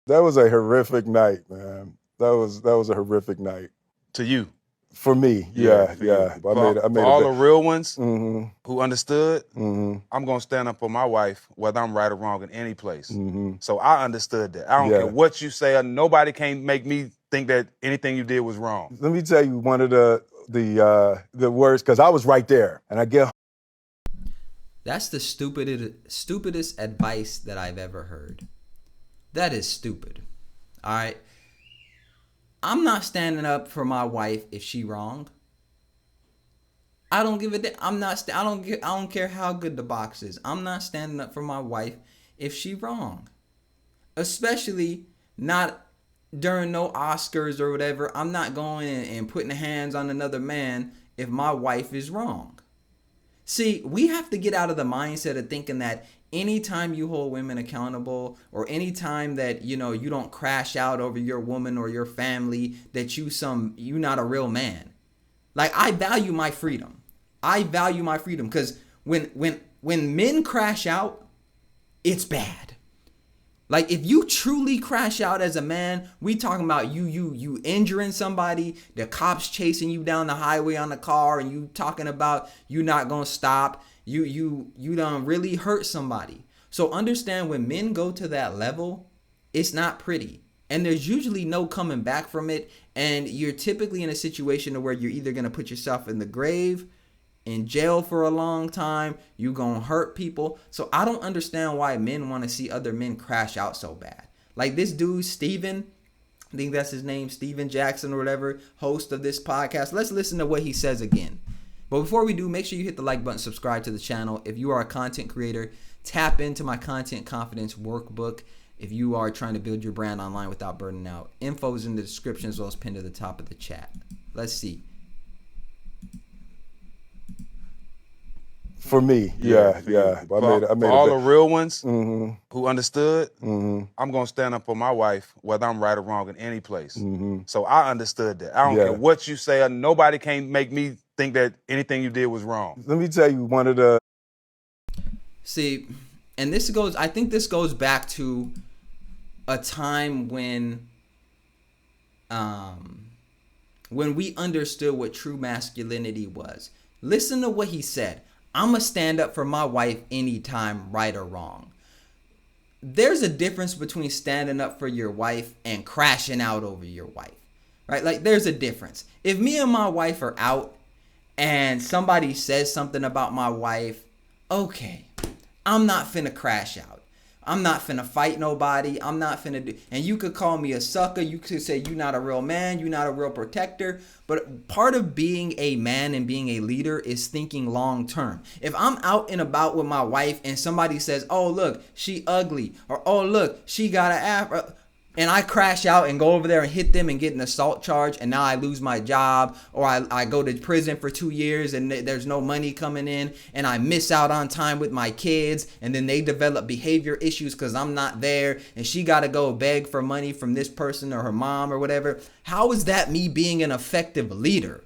That was a horrific night, man. That was a horrific night To you. for me. Yeah, Yeah, for yeah. you. I For made a all bit. the real ones Mm-hmm. who understood, Mm-hmm. I'm gonna stand up for my wife, whether I'm right or wrong in any place. Mm-hmm. So I understood that. I don't care Yeah. what you say. Nobody can make me think that anything you did was wrong. Let me tell you one of the words, because I was right there, and I get. That's the stupidest advice that I've ever heard. That is stupid. All right. I'm not standing up for my wife if she wrong. I don't give a damn. I don't care how good the box is. I'm not standing up for my wife if she wrong. Especially not during no Oscars or whatever. I'm not going and putting hands on another man if my wife is wrong. See, we have to get out of the mindset of thinking that anytime you hold women accountable, or anytime that you don't crash out over your woman or your family, that you not a real man. Like, I value my freedom. I value my freedom, because when men crash out, it's bad. Like, if you truly crash out as a man, we talking about you injuring somebody, the cops chasing you down the highway on the car, and you talking about you not gonna stop. You done really hurt somebody. So understand, when men go to that level, it's not pretty. And there's usually no coming back from it. And you're typically in a situation where you're either gonna put yourself in the grave, in jail for a long time, you gonna hurt people. So I don't understand why men want to see other men crash out so bad. Like this dude, Steven, I think that's his name, Steven Jackson or whatever, host of this podcast. Let's listen to what he says again. But before we do, make sure you hit the like button, subscribe to the channel. If you are a content creator, tap into my content confidence workbook. If you are trying to build your brand online without burning out, info is in the description as well as pinned to the top of the chat. Let's see. For me, yeah. For all the real ones Mm-hmm. who understood, Mm-hmm. I'm gonna stand up for my wife, whether I'm right or wrong in any place. Mm-hmm. So I understood that. I don't care what you say. Nobody can make me think that anything you did was wrong. Let me tell you one of the. See, and I think this goes back to a time when we understood what true masculinity was. Listen to what he said. I'm going to stand up for my wife anytime, right or wrong. There's a difference between standing up for your wife and crashing out over your wife, right? Like, there's a difference. If me and my wife are out and somebody says something about my wife, okay, I'm not finna crash out. I'm not finna fight nobody. I'm not finna do. And you could call me a sucker. You could say you're not a real man. You're not a real protector. But part of being a man and being a leader is thinking long term. If I'm out and about with my wife and somebody says, "Oh look, she ugly," or "Oh look, she got an afro," and I crash out and go over there and hit them and get an assault charge, and now I lose my job, or I go to prison for 2 years and there's no money coming in, and I miss out on time with my kids, and then they develop behavior issues because I'm not there, and she got to go beg for money from this person or her mom or whatever. How is that me being an effective leader?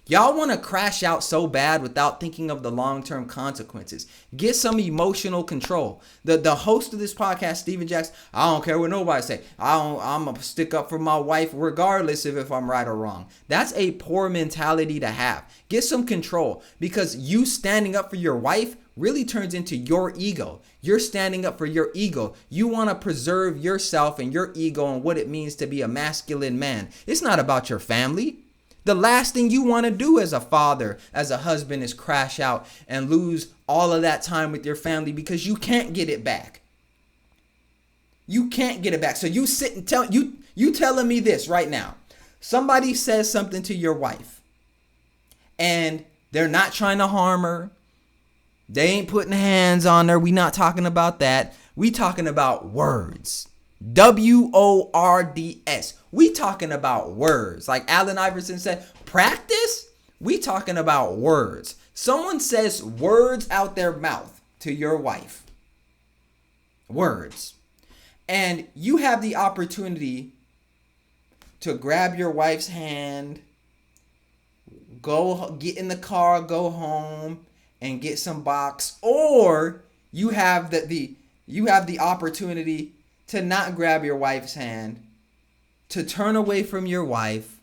Y'all want to crash out so bad without thinking of the long-term consequences. Get some emotional control. The host of this podcast, Steven Jackson, I don't care what nobody say. I'm going to stick up for my wife regardless of if I'm right or wrong. That's a poor mentality to have. Get some control, because you standing up for your wife really turns into your ego. You're standing up for your ego. You want to preserve yourself and your ego and what it means to be a masculine man. It's not about your family. The last thing you want to do as a father, as a husband, is crash out and lose all of that time with your family, because you can't get it back. You can't get it back. So you sit and you telling me this right now. Somebody says something to your wife and they're not trying to harm her. They ain't putting hands on her. We not talking about that. We talking about words. WORDS. We talking about words. Like Allen Iverson said, practice. We talking about words. Someone says words out their mouth to your wife. Words. And you have the opportunity to grab your wife's hand, go get in the car, go home and get some box, or you have the opportunity to not grab your wife's hand, to turn away from your wife,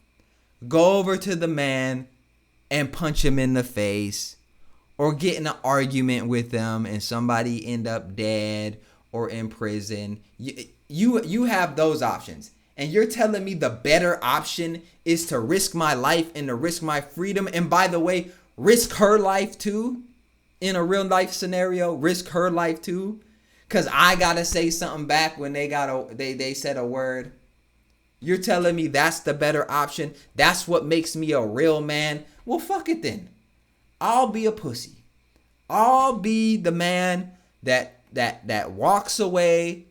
go over to the man and punch him in the face, or get in an argument with them and somebody end up dead or in prison. You have those options. And you're telling me the better option is to risk my life and to risk my freedom. And by the way, risk her life too. In a real life scenario, risk her life too. Cause I gotta say something back when they said a word. You're telling me that's the better option. That's what makes me a real man. Well, fuck it then. I'll be a pussy. I'll be the man that walks away,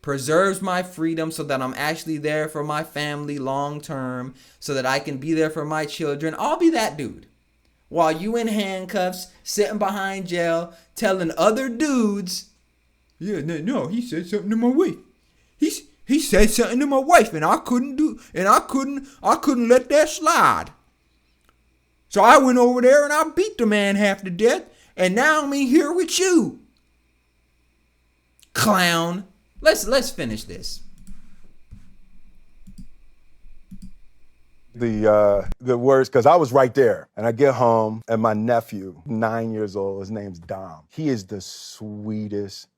preserves my freedom so that I'm actually there for my family long term, so that I can be there for my children. I'll be that dude. While you in handcuffs, sitting behind jail, telling other dudes, yeah, no, he said something to my wife. He said something to my wife, and I couldn't let that slide. So I went over there and I beat the man half to death, and now I'm in here with you. Clown. Let's finish this. The worst, because I was right there, and I get home, and my nephew, 9 years old, his name's Dom. He is the sweetest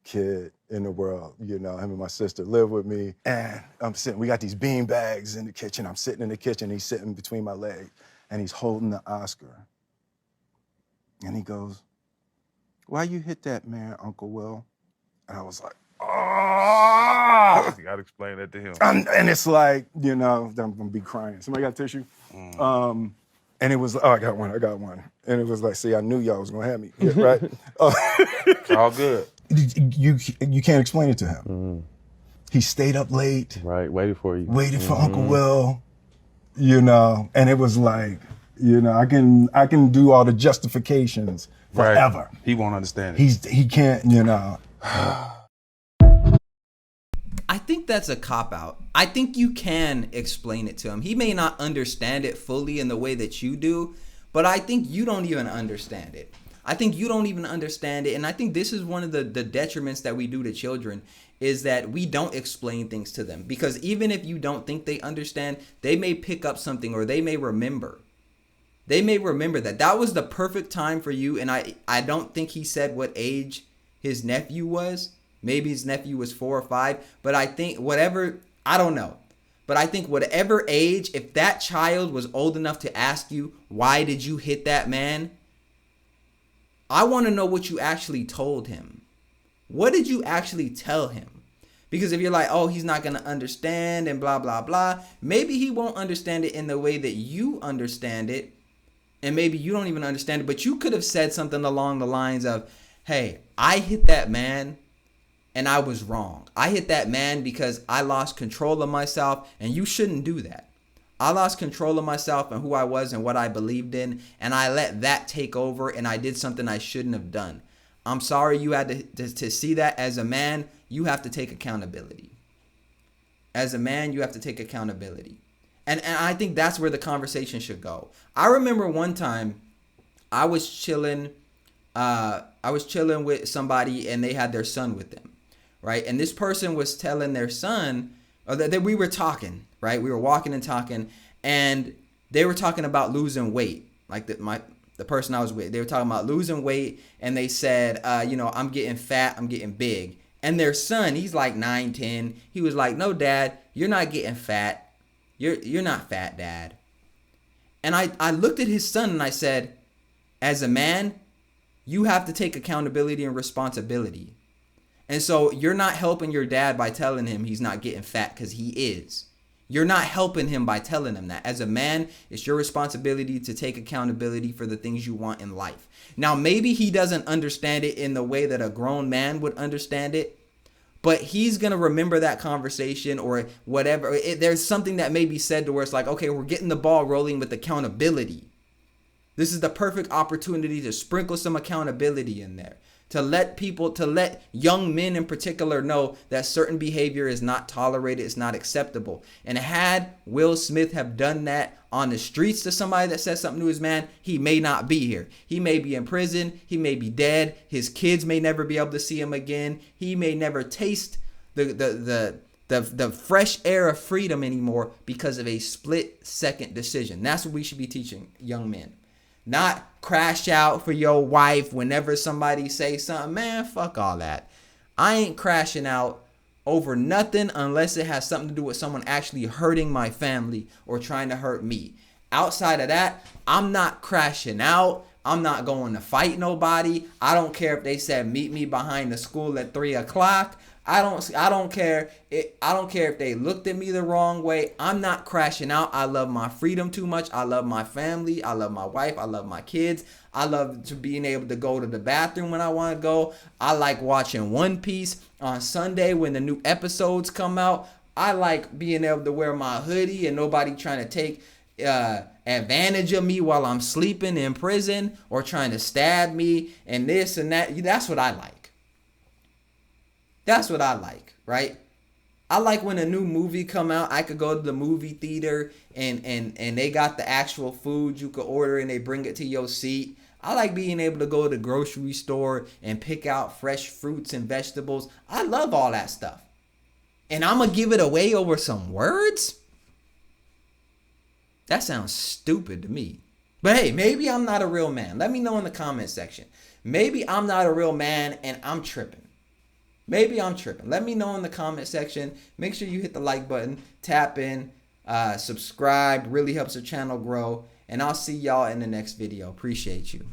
kid in the world. You know, him and my sister live with me, and we got these bean bags in the kitchen. I'm sitting in the kitchen, he's sitting between my legs, and he's holding the Oscar. And he goes, "Why you hit that man, Uncle Will?" And I was like, "Oh!" You gotta explain that to him. And it's like, you know, I'm gonna be crying. Somebody got tissue? And it was, I got one. And it was like, see, I knew y'all was gonna have me, yeah, right? It's all good. You can't explain it to him. He stayed up late. Right, waited for you. Waited for Uncle Will, you know, and it was like, you know, I can do all the justifications forever. Right. He won't understand it. He can't, you know. I think that's a cop-out. I think you can explain it to him. He may not understand it fully in the way that you do, but I think you don't even understand it. I think you don't even understand it, and I think this is one of the detriments that we do to children, is that we don't explain things to them. Because even if you don't think they understand, they may pick up something, or they may remember. They may remember that was the perfect time for you, and I don't think he said what age his nephew was. Maybe his nephew was 4 or 5, but I think I don't know. But I think whatever age, if that child was old enough to ask you, why did you hit that man? I want to know what you actually told him. What did you actually tell him? Because if you're like, oh, he's not going to understand and blah, blah, blah, maybe he won't understand it in the way that you understand it. And maybe you don't even understand it, but you could have said something along the lines of, hey, I hit that man and I was wrong. I hit that man because I lost control of myself, and you shouldn't do that. I lost control of myself and who I was and what I believed in, and I let that take over, and I did something I shouldn't have done. I'm sorry you had to see that. As a man, you have to take accountability. As a man, you have to take accountability. And I think that's where the conversation should go. I remember one time I was chilling with somebody, and they had their son with them, right? And this person was telling their son, or that we were talking, right? We were walking and talking, and they were talking about losing weight. Like the person I was with, they were talking about losing weight, and they said, I'm getting fat, I'm getting big. And their son, he's like 9, 10. He was like, no, Dad, you're not getting fat. You're not fat, Dad. And I looked at his son and I said, as a man, you have to take accountability and responsibility. And so you're not helping your dad by telling him he's not getting fat, because he is. You're not helping him by telling him that. As a man, it's your responsibility to take accountability for the things you want in life. Now, maybe he doesn't understand it in the way that a grown man would understand it, but he's going to remember that conversation or whatever. There's something that may be said to where it's like, okay, we're getting the ball rolling with accountability. This is the perfect opportunity to sprinkle some accountability in there. To let young men in particular know that certain behavior is not tolerated, it's not acceptable. And had Will Smith have done that on the streets to somebody that said something to his man, he may not be here. He may be in prison, he may be dead, his kids may never be able to see him again, he may never taste the fresh air of freedom anymore because of a split-second decision. That's what we should be teaching young men. Not crash out for your wife whenever somebody say something. Man, fuck all that. I ain't crashing out over nothing unless it has something to do with someone actually hurting my family or trying to hurt me. Outside of that, I'm not crashing out. I'm not going to fight nobody. I don't care if they said meet me behind the school at 3 o'clock. I don't care. I don't care if they looked at me the wrong way. I'm not crashing out. I love my freedom too much. I love my family. I love my wife. I love my kids. I love to being able to go to the bathroom when I want to go. I like watching One Piece on Sunday when the new episodes come out. I like being able to wear my hoodie and nobody trying to take advantage of me while I'm sleeping in prison or trying to stab me and this and that. That's what I like. That's what I like, right? I like when a new movie come out, I could go to the movie theater and they got the actual food you could order and they bring it to your seat. I like being able to go to the grocery store and pick out fresh fruits and vegetables. I love all that stuff. And I'm going to give it away over some words? That sounds stupid to me. But hey, maybe I'm not a real man. Let me know in the comment section. Maybe I'm not a real man and I'm tripping. Maybe I'm tripping. Let me know in the comment section. Make sure you hit the like button, tap in, subscribe. Really helps the channel grow. And I'll see y'all in the next video. Appreciate you.